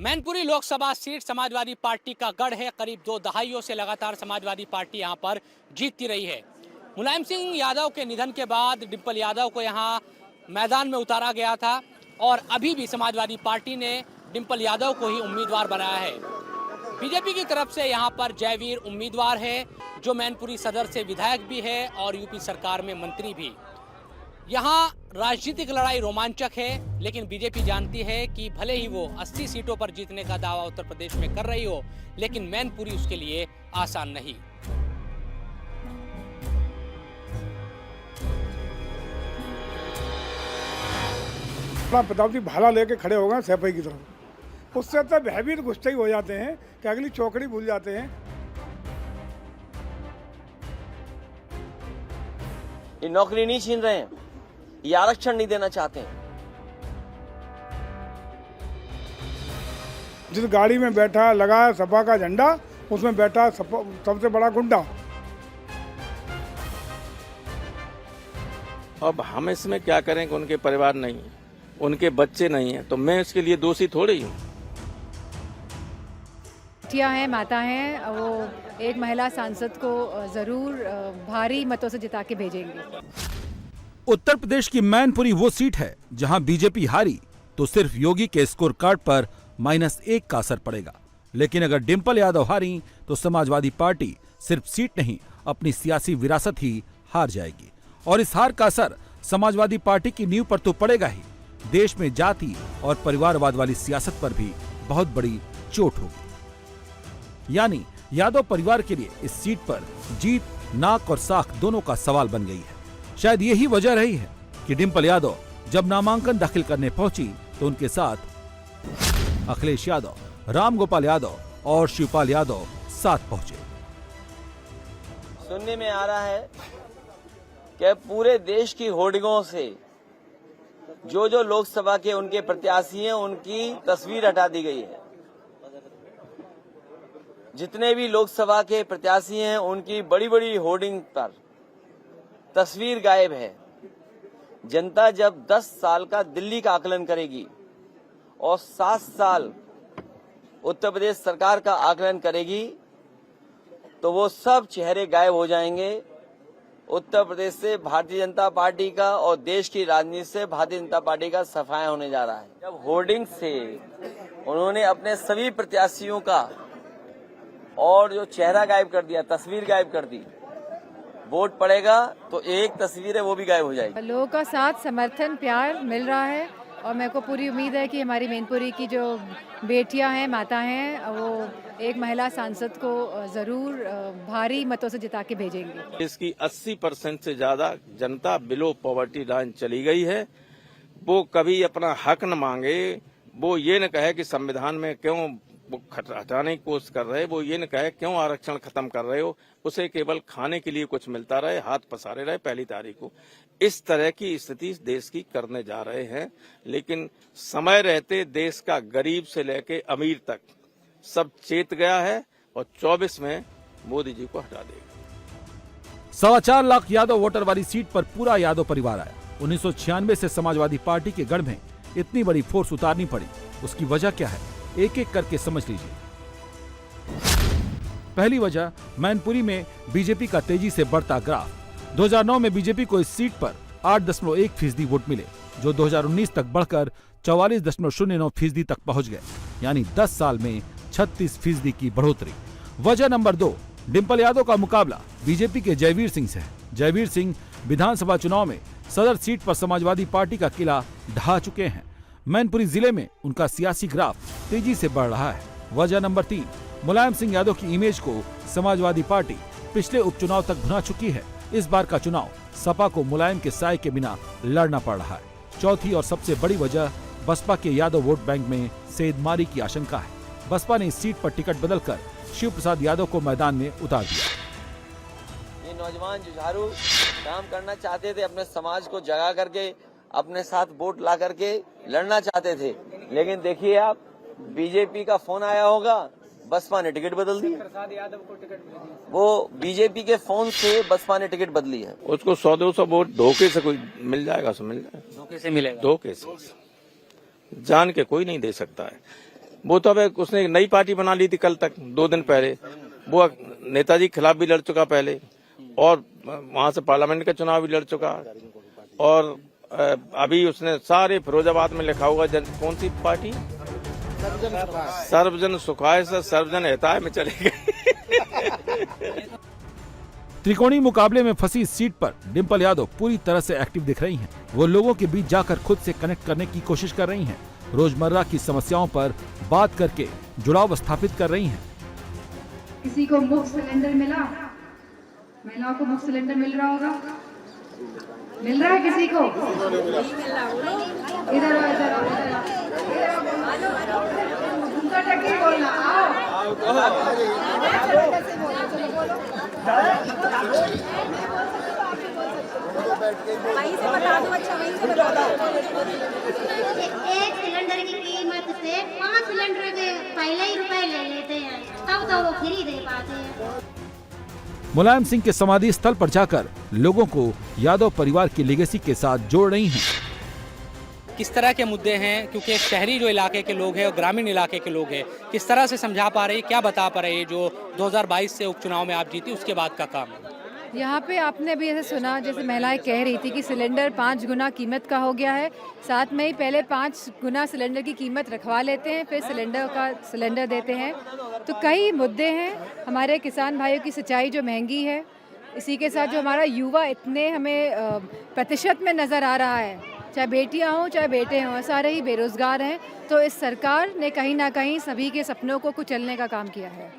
Mainpuri Lok Sabha seat Samajwadi party का गढ़ है। करीब 2 दहाइयों से लगातार समाजवादी पार्टी यहां पर जीतती रही है। मुलायम सिंह यादव के निधन के बाद डिंपल यादव को यहां मैदान में उतारा गया था और अभी भी समाजवादी पार्टी ने डिंपल यादव को ही उम्मीदवार बनाया है। बीजेपी की तरफ से यहां पर जयवीर उम्मीदवार है, जो मैनपुरी सदर से विधायक भी है और यूपी सरकार में मंत्री भी। यहाँ राजनीतिक लड़ाई रोमांचक है, लेकिन बीजेपी जानती है कि भले ही वो 80 सीटों पर जीतने का दावा उत्तर प्रदेश में कर रही हो, लेकिन मैनपुरी उसके लिए आसान नहीं। प्रताप जी भाला लेके खड़े हो गए सैफई की तरफ, उससे अच्छा भयभीत गुस्से ही हो जाते हैं कि अगली चौकड़ी भूल जाते हैं। ये नौकरी नहीं छीन रहे हैं, ये आरक्षण नहीं देना चाहते हैं। जिस गाड़ी में बैठा लगा है सपा का झंडा, उसमें बैठा सबसे बड़ा गुंडा। अब हम इसमें क्या करें कि उनके परिवार नहीं है, उनके बच्चे नहीं हैं, तो मैं इसके लिए दोषी थोड़ी हूँ। बेटियां हैं, माता हैं, वो एक महिला सांसद को जरूर भारी मतों से जिता के भेजेंगे। उत्तर प्रदेश की मैनपुरी वो सीट है जहां बीजेपी हारी तो सिर्फ योगी के स्कोर कार्ड पर -1 का असर पड़ेगा, लेकिन अगर डिंपल यादव हारी तो समाजवादी पार्टी सिर्फ सीट नहीं, अपनी सियासी विरासत ही हार जाएगी। और इस हार का असर समाजवादी पार्टी की नींव पर तो पड़ेगा ही, देश में जाति और परिवारवाद वाली सियासत पर भी बहुत बड़ी चोट होगी। यानी यादव परिवार के लिए इस सीट पर जीत नाक और साख दोनों का सवाल बन गई है। शायद यही वजह रही है कि डिंपल यादव जब नामांकन दाखिल करने पहुंची तो उनके साथ अखिलेश यादव, रामगोपाल यादव और शिवपाल यादव साथ पहुंचे। सुनने में आ रहा है कि पूरे देश की होर्डिंगों से जो लोकसभा के उनके प्रत्याशी हैं, उनकी तस्वीर हटा दी गई है। जितने भी लोकसभा के प्रत्याशी हैं, उनकी बड़ी बड़ी होर्डिंग पर तस्वीर गायब है। जनता जब 10 साल का दिल्ली का आकलन करेगी और 7 साल उत्तर प्रदेश सरकार का आकलन करेगी, तो वो सब चेहरे गायब हो जाएंगे। उत्तर प्रदेश से भारतीय जनता पार्टी का और देश की राजनीति से भारतीय जनता पार्टी का सफाया होने जा रहा है। जब होर्डिंग से उन्होंने अपने सभी प्रत्याशियों का और जो चेहरा गायब कर दिया, तस्वीर गायब कर दी, वोट पड़ेगा तो एक तस्वीर है वो भी गायब हो जाएगी। लोगों का साथ, समर्थन, प्यार मिल रहा है और मेरे को पूरी उम्मीद है कि हमारी मैनपुरी की जो बेटियां हैं, माता हैं, वो एक महिला सांसद को जरूर भारी मतों से जिता के भेजेंगे। इसकी 80% से ज्यादा जनता बिलो पॉवर्टी लाइन चली गई है। वो कभी अपना हक न मांगे, वो ये न कहे कि संविधान में क्यों वो हटाने की कोशिश कर रहे, वो ये न कहे क्यों आरक्षण खत्म कर रहे हो, उसे केवल खाने के लिए कुछ मिलता रहे, हाथ पसारे रहे पहली तारीख को। इस तरह की स्थिति देश की करने जा रहे हैं। लेकिन समय रहते देश का गरीब से लेके अमीर तक सब चेत गया है और 24 में मोदी जी को हटा देगा। 4.25 लाख यादव वोटर वाली सीट पर पूरा यादव परिवार आया। 1996 से समाजवादी पार्टी के गढ़ में इतनी बड़ी फोर्स उतारनी पड़ी, उसकी वजह क्या है, एक एक करके समझ लीजिए। पहली वजह, मैनपुरी में बीजेपी का तेजी से बढ़ता ग्राफ। 2009 में बीजेपी को इस सीट पर 8.1% वोट मिले, जो 2019 तक बढ़कर 44.09% तक पहुंच गए, यानी 10 साल में 36% की बढ़ोतरी। वजह नंबर 2, डिंपल यादव का मुकाबला बीजेपी के जयवीर सिंह से है। जयवीर सिंह विधानसभा चुनाव में सदर सीट पर समाजवादी पार्टी का किला ढहा चुके हैं। मैनपुरी जिले में उनका सियासी ग्राफ तेजी से बढ़ रहा है। वजह नंबर 3, मुलायम सिंह यादव की इमेज को समाजवादी पार्टी पिछले उपचुनाव तक भुना चुकी है। इस बार का चुनाव सपा को मुलायम के साए के बिना लड़ना पड़ रहा है। चौथी और सबसे बड़ी वजह, बसपा के यादव वोट बैंक में सेंधमारी की आशंका है। बसपा ने इस सीट पर टिकट बदलकर शिव प्रसाद यादव को मैदान में उतार दिया। ये नौजवान जुझारू काम करना चाहते थे, अपने समाज को जगा करके अपने साथ वोट ला करके लड़ना चाहते थे, लेकिन देखिए आप, बीजेपी का फोन आया होगा, बसपा ने टिकट बदल दी। प्रसाद यादव को टिकट, वो बीजेपी के फोन से बसपा ने टिकट बदली है। उसको 100-200 वोट धोखे से कोई मिल जाएगा, सो मिल जाएगा। धोखे से मिलेगा, धोखे से जान के कोई नहीं दे सकता है। वो तो अब उसने एक नई पार्टी बना ली थी कल तक, 2 दिन पहले। वो नेताजी के खिलाफ भी लड़ चुका पहले, और वहां से पार्लियामेंट का चुनाव भी लड़ चुका, और अभी उसने सारे फिरोजाबाद में लिखा होगा कौन सी पार्टी, सर्वजन सुखाय से सर्वजन हिताय में चले गए। त्रिकोणीय मुकाबले में फंसी इस सीट पर डिंपल यादव पूरी तरह से एक्टिव दिख रही हैं। वो लोगों के बीच जाकर खुद से कनेक्ट करने की कोशिश कर रही हैं। रोजमर्रा की समस्याओं पर बात करके जुड़ाव स्थापित कर रही हैं। किसी को मुफ्त सिलेंडर मिला, महिलाओं को मुफ्त सिलेंडर मिल रहा होगा, मिल रहा है किसी को? इधर बोलना, वहीं से बता दो, अच्छा वहीं से बता दो। एक सिलेंडर की कीमत से 5 सिलेंडर के पहले ही रुपए ले लेते हैं, तब तो वो फ्री दे पाते हैं। मुलायम सिंह के समाधि स्थल पर जाकर लोगों को यादव परिवार की लेगेसी के साथ जोड़ रही हैं। किस तरह के मुद्दे हैं, क्योंकि शहरी जो इलाके के लोग हैं और ग्रामीण इलाके के लोग हैं, किस तरह से समझा पा रही, क्या बता पा रही है जो 2022 से उपचुनाव में आप जीती उसके बाद का काम है? यहाँ पे आपने भी ऐसे सुना, जैसे महिलाएं कह रही थी कि सिलेंडर 5 गुना कीमत का हो गया है। साथ में ही पहले 5 गुना सिलेंडर की कीमत रखवा लेते हैं, फिर सिलेंडर देते हैं। तो कई मुद्दे हैं। हमारे किसान भाइयों की सिंचाई जो महंगी है, इसी के साथ जो हमारा युवा इतने हमें प्रतिशत में नज़र आ रहा है, चाहे बेटियां हों चाहे बेटे हों, सारे ही बेरोजगार हैं। तो इस सरकार ने कहीं ना कहीं सभी के सपनों को कुचलने का काम किया है।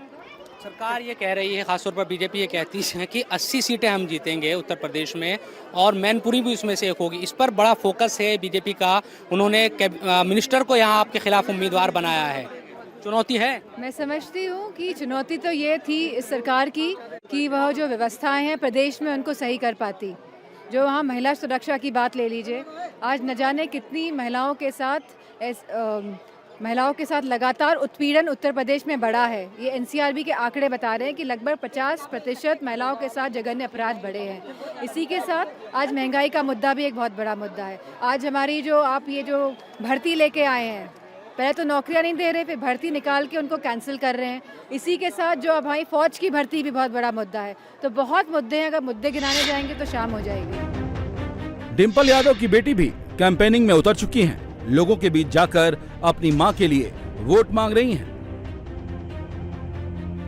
सरकार ये कह रही है, खासतौर पर बीजेपी ये कहती है कि 80 सीटें हम जीतेंगे उत्तर प्रदेश में, और मैनपुरी भी उसमें से एक होगी। इस पर बड़ा फोकस है बीजेपी का। उन्होंने मिनिस्टर को यहाँ आपके खिलाफ उम्मीदवार बनाया है। चुनौती है? मैं समझती हूँ कि चुनौती तो ये थी इस सरकार की कि वह जो व्यवस्थाएं हैं प्रदेश में उनको सही कर पाती। जो वहाँ महिला सुरक्षा की बात ले लीजिए, आज न जाने कितनी महिलाओं के साथ लगातार उत्पीड़न उत्तर प्रदेश में बढ़ा है। ये एनसीआरबी के आंकड़े बता रहे हैं कि लगभग 50% महिलाओं के साथ जघन्य अपराध बढ़े हैं। इसी के साथ आज महंगाई का मुद्दा भी एक बहुत बड़ा मुद्दा है। आज हमारी जो भर्ती लेके आए हैं, पहले तो नौकरियां नहीं दे रहे, फिर भर्ती निकाल के उनको कैंसिल कर रहे हैं। इसी के साथ जो हमारी फौज की भर्ती भी बहुत बड़ा मुद्दा है। तो बहुत मुद्दे हैं, अगर मुद्दे गिनाने जाएंगे तो शाम हो जाएगी। डिंपल यादव की बेटी भी कैंपेनिंग में उतर चुकी हैं। लोगों के बीच जाकर अपनी मां के लिए वोट मांग रही हैं।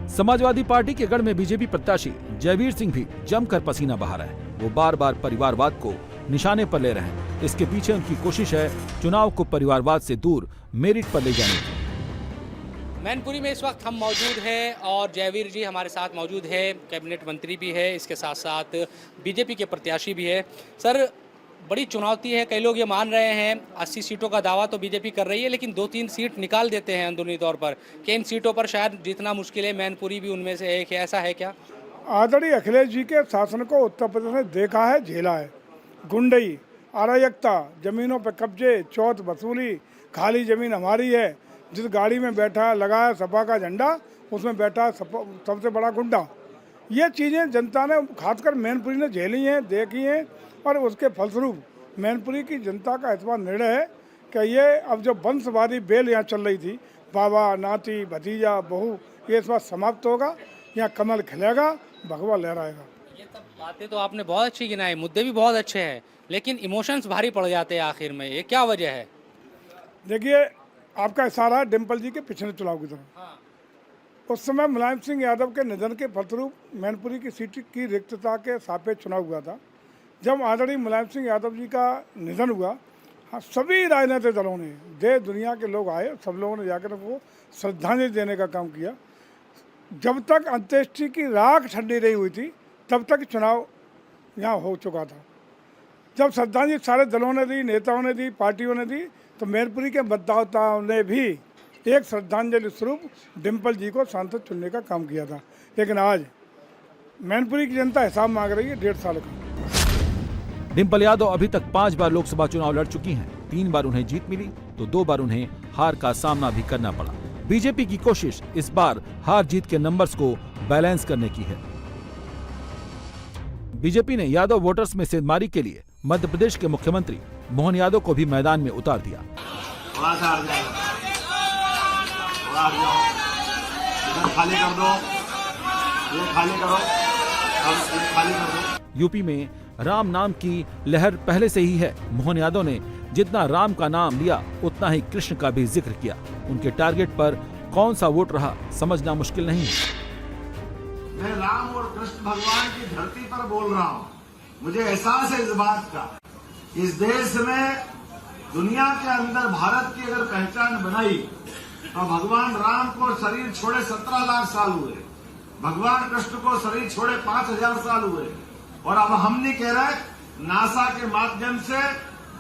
समाजवादी पार्टी के गढ़ में बीजेपी प्रत्याशी जयवीर सिंह भी जमकर पसीना बहा रहे हैं। वो बार बार परिवारवाद को निशाने पर ले रहे हैं। इसके पीछे उनकी कोशिश है चुनाव को परिवारवाद से दूर मेरिट पर ले जाने की। मैनपुरी में इस वक्त हम मौजूद हैं और जयवीर जी हमारे साथ मौजूद है। कैबिनेट मंत्री भी है, इसके साथ साथ बीजेपी के प्रत्याशी भी है। सर, बड़ी चुनौती है। कई लोग ये मान रहे हैं 80 सीटों का दावा तो बीजेपी कर रही है, लेकिन 2-3 सीट निकाल देते हैं अंदरूनी तौर पर कि इन सीटों पर शायद जीतना मुश्किल है। मैनपुरी भी उनमें से एक है, ऐसा है क्या? आदरणीय अखिलेश जी के शासन को उत्तर प्रदेश ने देखा है, झेला है। गुंडई, अराजकता, जमीनों पर कब्जे, चौथ वसूली, खाली जमीन हमारी है। जिस गाड़ी में बैठा लगाया सपा का झंडा, उसमें बैठा सबसे बड़ा गुंडा। ये चीज़ें जनता ने खासकर मैनपुरी ने झेली हैं, देखी हैं, और उसके फलस्वरूप मैनपुरी की जनता का इस बार निर्णय है कि ये अब जो वंशवादी बेल यहाँ चल रही थी, बाबा, नाती, भतीजा, बहू, ये इस बार समाप्त होगा। यहाँ कमल खिलेगा, भगवा लहराएगा। ये सब बातें तो आपने बहुत अच्छी गिनाई, मुद्दे भी बहुत अच्छे हैं, लेकिन इमोशंस भारी पड़ जाते हैं आखिर में। ये क्या वजह है? देखिए, आपका इशारा है डिंपल जी के पिछले चुनाव की तरफ। उस समय मुलायम सिंह यादव के निधन के फलस्वरूप मैनपुरी की सीट की रिक्तता के सापेक्ष चुनाव हुआ था। जब आदरणीय मुलायम सिंह यादव जी का निधन हुआ, हाँ, सभी राजनीतिक दलों ने, देश दुनिया के लोग आए, सब लोगों ने जाकर वो श्रद्धांजलि देने का काम किया। जब तक अंत्येष्टि की राख ठंडी नहीं हुई थी, तब तक चुनाव यहाँ हो चुका था। जब श्रद्धांजलि सारे दलों ने दी, नेताओं ने दी, पार्टियों ने दी, तो मैनपुरी के मतदाताओं ने भी एक श्रद्धांजलि स्वरूप डिंपल जी को सांसद चुनने का काम किया था। लेकिन आज मैनपुरी की जनता हिसाब मांग रही है 1.5 साल का। डिंपल यादव अभी तक 5 बार लोकसभा चुनाव लड़ चुकी हैं। 3 बार उन्हें जीत मिली तो 2 बार उन्हें हार का सामना भी करना पड़ा। बीजेपी की कोशिश इस बार हार जीत के नंबर्स को बैलेंस करने की है। बीजेपी ने यादव वोटर्स में सेंधमारी के लिए मध्य प्रदेश के मुख्यमंत्री मोहन यादव को भी मैदान में उतार दिया। हट जाओ, इधर खाली कर दो, ये खाली करो, अब ये खाली कर दो। यूपी में राम नाम की लहर पहले से ही है। मोहन यादव ने जितना राम का नाम लिया उतना ही कृष्ण का भी जिक्र किया। उनके टारगेट पर कौन सा वोट रहा समझना मुश्किल नहीं है। मैं राम और कृष्ण भगवान की धरती पर बोल रहा हूँ। मुझे एहसास है इस बात का, इस देश में दुनिया के अंदर भारत की अगर पहचान बनाई तो भगवान राम को शरीर छोड़े 17 लाख साल हुए, भगवान कृष्ण को शरीर छोड़े 5000 साल हुए, और अब हम नहीं कह रहे, नासा के माध्यम से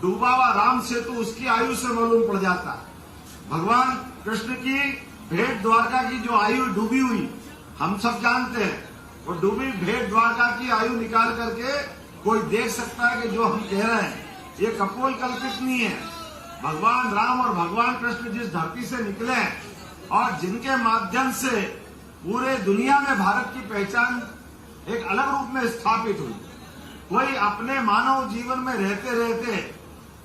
डूबा हुआ राम सेतु उसकी आयु से मालूम पड़ जाता है। भगवान कृष्ण की भेंट द्वारका की जो आयु डूबी हुई हम सब जानते हैं, वो डूबी भेंट द्वारका की आयु निकाल करके कोई देख सकता है कि जो हम कह रहे हैं ये कपोल कल्पित नहीं है। भगवान राम और भगवान कृष्ण जिस धरती से निकले और जिनके माध्यम से पूरे दुनिया में भारत की पहचान एक अलग रूप में स्थापित हुई, कोई अपने मानव जीवन में रहते रहते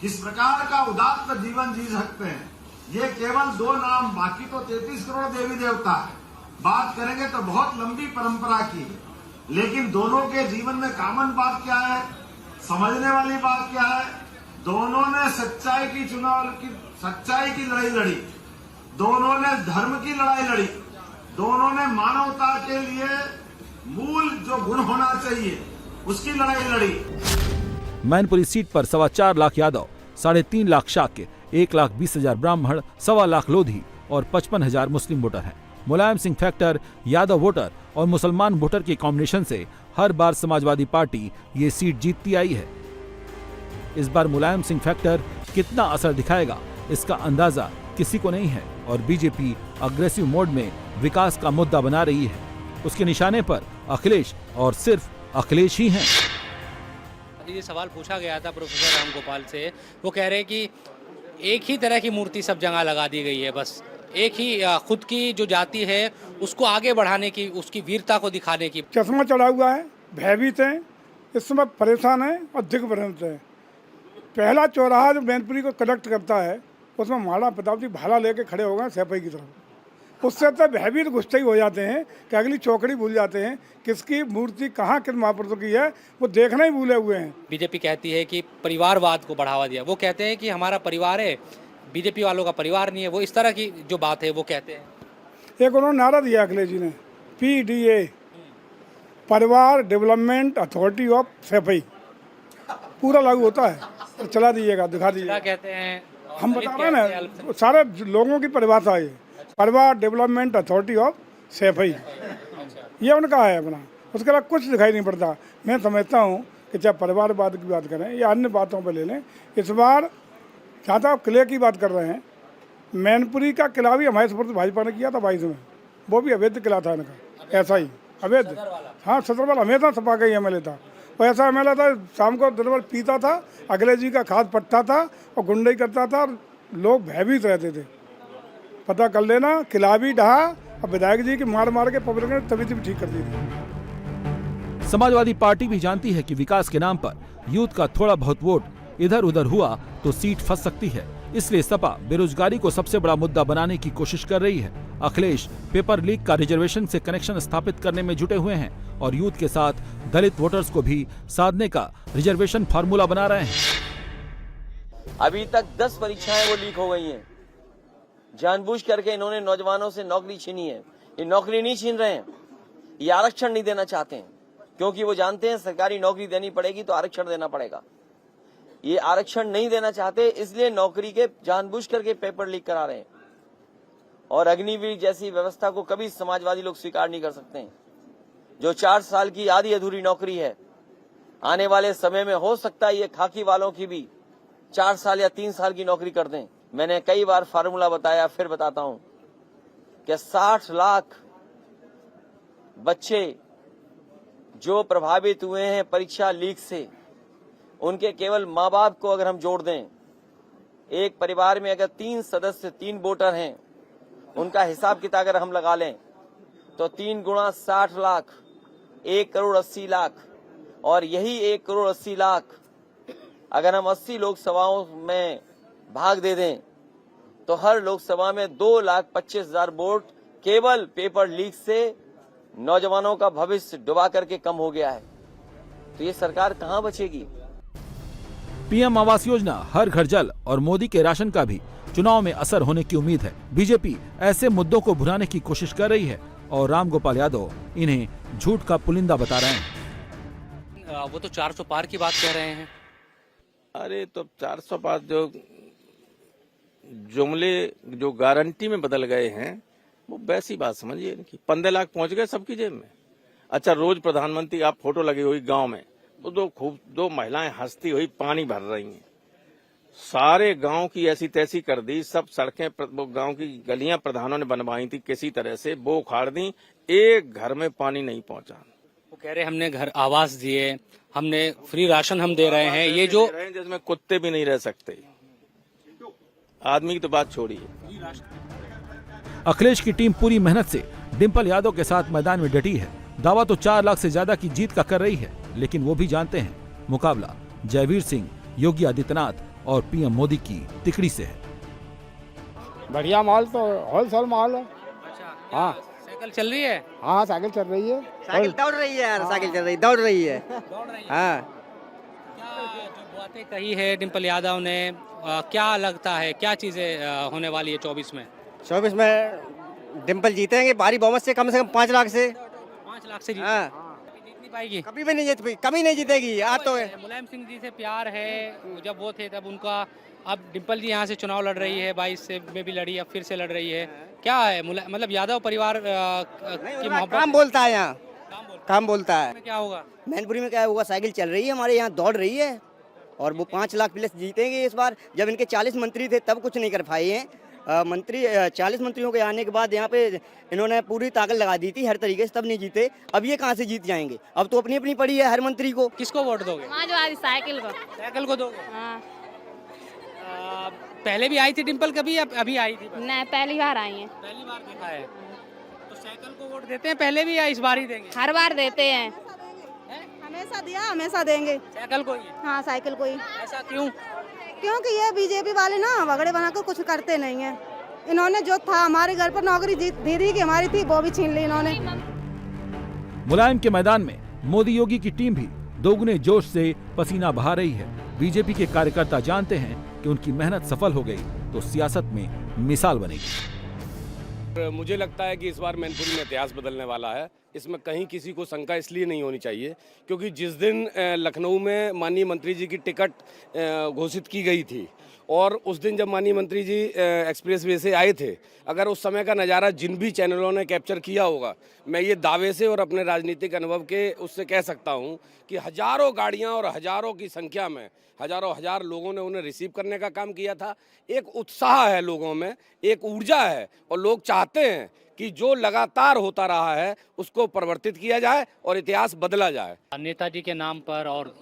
किस प्रकार का उदात्त जीवन जी सकते हैं, ये केवल 2 नाम, बाकी तो 33 करोड़ देवी देवता है। बात करेंगे तो बहुत लंबी परंपरा की है, लेकिन दोनों के जीवन में कॉमन बात क्या है, समझने वाली बात क्या है, दोनों ने सच्चाई की सच्चाई की लड़ाई लड़ी, दोनों ने धर्म की लड़ाई लड़ी, दोनों ने मानवता के लिए मूल जो गुण होना चाहिए उसकी लड़ाई लड़ी। मैनपुरी सीट पर 4.25 लाख यादव, 3.5 लाख शाक्य, 1,20,000 ब्राह्मण, 1.25 लाख लोधी और 55,000 मुस्लिम वोटर हैं। मुलायम सिंह फैक्टर, यादव वोटर और मुसलमान वोटर के कॉम्बिनेशन से हर बार समाजवादी पार्टी ये सीट जीतती आई है। इस बार मुलायम सिंह फैक्टर कितना असर दिखाएगा इसका अंदाजा किसी को नहीं है और बीजेपी अग्रेसिव मोड में विकास का मुद्दा बना रही है। उसके निशाने पर अखिलेश और सिर्फ अखिलेश ही हैं। ये सवाल पूछा गया था प्रोफेसर राम गोपाल से, वो कह रहे हैं कि एक ही तरह की मूर्ति सब जगह लगा दी गई है, बस एक ही खुद की जो जाति है उसको आगे बढ़ाने की, उसकी वीरता को दिखाने की। चश्मा चढ़ा हुआ है, भयभीत है, इस समय परेशान है और दिग्भ्रमित है। पहला चौराहा जो मैनपुरी को कनेक्ट करता है उसमें महाराणा प्रताप जी भाला लेके खड़े हो गए सैफई की तरफ। उससे तो भयभीत गुस्से ही हो जाते हैं कि अगली चौकड़ी भूल जाते हैं, किसकी मूर्ति कहाँ किस महापुरुषों की है वो देखना ही भूले हुए हैं। बीजेपी कहती है कि परिवारवाद को बढ़ावा दिया, वो कहते हैं कि हमारा परिवार है, बीजेपी वालों का परिवार नहीं है, वो इस तरह की जो बात है वो कहते हैं। एक उन्होंने नारा दिया अखिलेश जी ने, PDA, परिवार डेवलपमेंट अथॉरिटी ऑफ सैफई, पूरा लागू होता है तो चला दीजिएगा, दिखा दीजिएगा। कहते हैं हम बता रहे हैं ना, सारे लोगों की परिभाषा है, परिवार डेवलपमेंट अथॉरिटी ऑफ सैफई, ये उनका है अपना, उसके अलावा कुछ दिखाई नहीं पड़ता। मैं समझता हूँ कि चाहे परिवारवाद की बात करें या अन्य बातों पर ले लें, इस बार जहाँ तक किले की बात कर रहे हैं, मैनपुरी का किला भी हमारे सपोर्ट भाजपा ने किया था 22 में, वो भी अवैध किला था इनका, ऐसा ही अवैध। हाँ, सदरवाल हमेशा सपा का ही MLA था, और ऐसा MLA था शाम को दिन भर पीता था, अखिलेश जी का खाद पट्टा था और गुंडाई करता था, लोग भयभीत रहते थे। पता कर लेना, किला भी ढहा और विधायक जी की मार मार के पब्लिक ने तबीयत भी ठीक कर दी थी। समाजवादी पार्टी भी जानती है कि विकास के नाम पर यूथ का थोड़ा बहुत वोट इधर उधर हुआ तो सीट फंस सकती है, इसलिए सपा बेरोजगारी को सबसे बड़ा मुद्दा बनाने की कोशिश कर रही है। अखिलेश पेपर लीक का रिजर्वेशन से कनेक्शन स्थापित करने में जुटे हुए हैं और यूथ के साथ दलित वोटर्स को भी साधने का रिजर्वेशन फार्मूला बना रहे हैं। अभी तक 10 परीक्षाएं वो लीक हो गई हैं। जानबूझ करके इन्होंने नौजवानों से नौकरी छीनी है। ये नौकरी नहीं छीन रहे हैं, ये आरक्षण नहीं देना चाहते हैं, क्योंकि वो जानते हैं सरकारी नौकरी देनी पड़ेगी तो आरक्षण देना पड़ेगा। ये आरक्षण नहीं देना चाहते, इसलिए नौकरी के जानबूझ करके पेपर लीक करा रहे हैं। और अग्निवीर जैसी व्यवस्था को कभी समाजवादी लोग स्वीकार नहीं कर सकते हैं। जो 4 साल की आधी अधूरी नौकरी है, आने वाले समय में हो सकता है ये खाकी वालों की भी 4 साल या 3 साल की नौकरी कर दें। मैंने कई बार फार्मूला बताया, फिर बताता हूं कि 60 लाख बच्चे जो प्रभावित हुए हैं परीक्षा लीक से, उनके केवल माँ बाप को अगर हम जोड़ दें, एक परिवार में अगर 3 सदस्य 3 वोटर हैं, उनका हिसाब किताब अगर हम लगा लें तो 3 गुणा 60 लाख, 1 करोड़ 80 लाख, और यही 1 करोड़ 80 लाख अगर हम 80 लोकसभाओं में भाग दे दें तो हर लोकसभा में 2,25,000 वोट केवल पेपर लीक से नौजवानों का भविष्य डुबा करके कम हो गया है। तो ये सरकार कहां बचेगी? पीएम आवास योजना, हर घर जल और मोदी के राशन का भी चुनाव में असर होने की उम्मीद है। बीजेपी ऐसे मुद्दों को भुनाने की कोशिश कर रही है और रामगोपाल यादव इन्हें झूठ का पुलिंदा बता रहे हैं। वो तो 400 पार की बात कह रहे हैं। अरे तो 400 पार जो जुमले जो गारंटी में बदल गए हैं वो वैसी बात समझिए इनकी। 15 लाख पहुंच गए सबकी जेब में। अच्छा, रोज प्रधानमंत्री आप फोटो लगी हुई गांव में तो दो महिलाएं हंसती हुई पानी भर रही हैं। सारे गांव की ऐसी तैसी कर दी, सब सड़कें गांव की गलियां प्रधानों ने बनवाई थी किसी तरह से, वो उखाड़ दी, एक घर में पानी नहीं पहुंचा। वो कह रहे हमने घर आवास दिए, हमने फ्री राशन हम दे रहे हैं। ये जो जिसमें कुत्ते भी नहीं रह सकते, आदमी की तो बात छोड़िए। अखिलेश की टीम पूरी मेहनत से डिंपल यादव के साथ मैदान में डटी है। दावा तो 4 लाख से ज्यादा की जीत का कर रही है, लेकिन वो भी जानते हैं मुकाबला जयवीर सिंह, योगी आदित्यनाथ और पीएम मोदी की तिकड़ी से है। बढ़िया माल तो होलसेल माल है। अच्छा, हाँ। साइकिल चल रही है? हाँ, साइकिल चल रही है। साइकिल दौड़ रही है यार, साइकिल चल रही दौड़ रही है। हाँ, क्या जो बातें कही है डिंपल यादव ने, क्या लगता है क्या चीजें होने वाली है 24 में? 24 में डिंपल जीतेंगे भारी बहुमत से, कम 5 लाख से। 5 लाख से हाँ, जीत नहीं पाएगी? कभी भी नहीं जीत पाई, कभी नहीं जीतेगी। आज तो मुलायम सिंह जी से प्यार है, जब वो थे तब उनका। अब डिंपल जी यहाँ से चुनाव लड़ रही है, 22 से में भी लड़ी, अब फिर से लड़ रही है। क्या है मतलब यादव परिवार की मोहब्बत? काम बोलता है यहाँ, काम बोलता है। क्या होगा मैनपुरी में? क्या होगा? साइकिल चल रही है हमारे यहाँ, दौड़ रही है और वो 5 लाख प्लस जीतेंगे इस बार। जब इनके 40 मंत्री थे तब कुछ नहीं कर पाए हैं। 40 मंत्रियों के आने के बाद यहाँ पे इन्होंने पूरी ताकत लगा दी थी हर तरीके से, तब नहीं जीते। अब ये कहाँ से जीत जाएंगे? अब तो अपनी अपनी पड़ी है हर मंत्री को। किसको वोट दोगे? साइकिल को। साइकिल को दोगे? हाँ। पहले भी आई थी डिंपल कभी या अभी आई थी? नहीं, पहली बार आई है। पहली बार देखा है। तो साइकिल को वोट देते हैं पहले भी या इस बार ही देंगे? हर बार देते हैं। हमेशा दिया, हमेशा देंगे। साइकिल को ही? हाँ, साइकिल को ही। ऐसा क्यों? क्योंकि ये बीजेपी वाले ना वगड़े बनाकर कुछ करते नहीं है। इन्होंने जो था हमारे घर पर नौकरी दे दी कि हमारी थी, वो भी छीन ली इन्होंने। मुलायम के मैदान में मोदी योगी की टीम भी दोगुने जोश से पसीना बहा रही है। बीजेपी के कार्यकर्ता जानते हैं कि उनकी मेहनत सफल हो गई तो सियासत में मिसाल बनेगी। मुझे लगता है कि इस बार मैनपुरी में इतिहास बदलने वाला है। इसमें कहीं किसी को शंका इसलिए नहीं होनी चाहिए क्योंकि जिस दिन लखनऊ में माननीय मंत्री जी की टिकट घोषित की गई थी और उस दिन जब माननीय मंत्री जी एक्सप्रेस वे से आए थे, अगर उस समय का नज़ारा जिन भी चैनलों ने कैप्चर किया होगा, मैं ये दावे से और अपने राजनीतिक अनुभव के उससे कह सकता हूँ कि हजारों गाड़ियाँ और हजारों की संख्या में हजार लोगों ने उन्हें रिसीव करने का काम किया था। एक उत्साह है लोगों में, एक ऊर्जा है और लोग चाहते हैं कि जो लगातार होता रहा है उसको परिवर्तित किया जाए और इतिहास बदला जाए। नेताजी के नाम पर और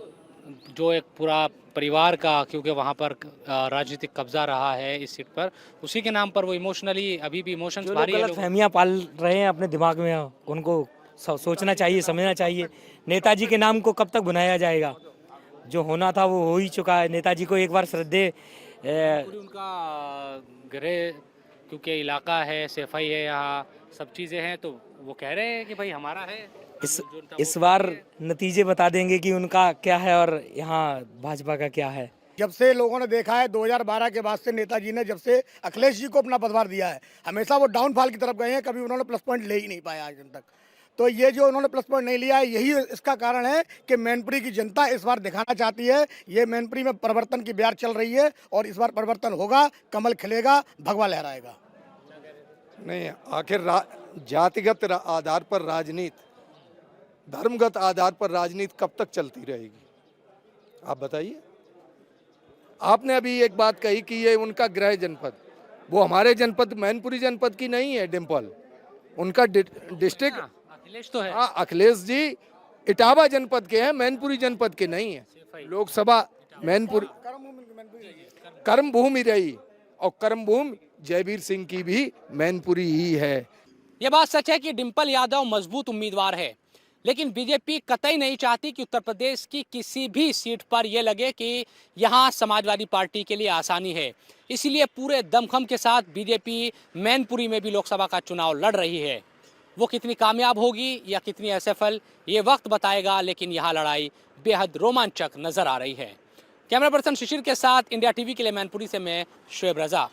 जो एक पूरा परिवार का, क्योंकि वहाँ पर राजनीतिक कब्जा रहा है इस सीट पर, उसी के नाम पर वो इमोशनली अभी भी इमोशंस भारी है। गलतफहमियां पाल रहे हैं अपने दिमाग में, उनको सोचना चाहिए, समझना चाहिए। नेताजी के नाम को कब तक भुनाया जाएगा? जो होना था वो हो ही चुका है। नेताजी को एक बार श्रद्धे उनका गृह, क्योंकि इलाका है, सफाई है, यहाँ सब चीज़ें हैं, तो वो कह रहे हैं कि भाई हमारा है। इस बार नतीजे बता देंगे कि उनका क्या है और यहाँ भाजपा का क्या है। जब से लोगों ने देखा है 2012 के बाद से नेताजी ने, जब से अखिलेश जी को अपना पदभार दिया है, हमेशा वो डाउनफॉल की तरफ गए हैं, कभी उन्होंने प्लस पॉइंट ले ही नहीं पाया आज तक। तो ये जो उन्होंने प्लस पॉइंट नहीं लिया है, यही इसका कारण है कि मैनपुरी की जनता इस बार दिखाना चाहती है। ये मैनपुरी में परिवर्तन की बयार चल रही है और इस बार परिवर्तन होगा, कमल खिलेगा, भगवा लहराएगा। नहीं, आखिर जातिगत आधार पर राजनीति, धर्मगत आधार पर राजनीति कब तक चलती रहेगी? आप बताइए। आपने अभी एक बात कही कि ये उनका गृह जनपद, वो हमारे जनपद मैनपुरी जनपद की नहीं है डिंपल, उनका डिस्ट्रिक्ट अखिलेश तो है। हाँ, अखिलेश जी इटावा जनपद के हैं, मैनपुरी जनपद के नहीं है। लोकसभा मैनपुरी कर्म भूमि रही और कर्म भूमि जयवीर सिंह की भी मैनपुरी ही है। ये बात सच है कि डिंपल यादव मजबूत उम्मीदवार है। लेकिन बीजेपी कतई नहीं चाहती कि उत्तर प्रदेश की किसी भी सीट पर यह लगे कि यहाँ समाजवादी पार्टी के लिए आसानी है। इसीलिए पूरे दमखम के साथ बीजेपी मैनपुरी में भी लोकसभा का चुनाव लड़ रही है। वो कितनी कामयाब होगी या कितनी असफल, ये वक्त बताएगा, लेकिन यहाँ लड़ाई बेहद रोमांचक नजर आ रही है। कैमरा पर्सन शिशिर के साथ इंडिया टीवी के लिए मैनपुरी से मैं शोएब रजा।